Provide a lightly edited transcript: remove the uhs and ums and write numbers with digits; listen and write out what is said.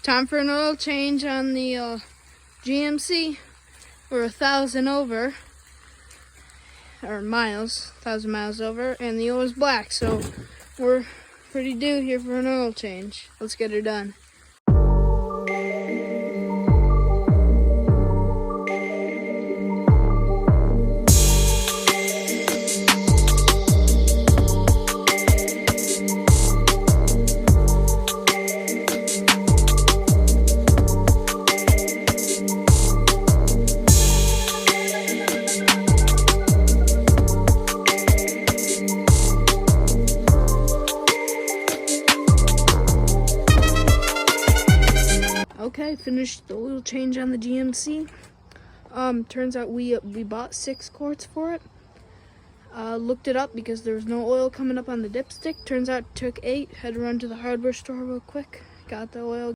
Time for an oil change on the GMC. We're 1,000 over, or miles, 1,000 miles over, and the oil is black, so we're pretty due here for an oil change. Let's get her done. Okay, finished the oil change on the GMC. Turns out we bought 6 quarts for it. Looked it up because there was no oil coming up on the dipstick. Turns out it took 8. Had to run to the hardware store real quick. Got the oil.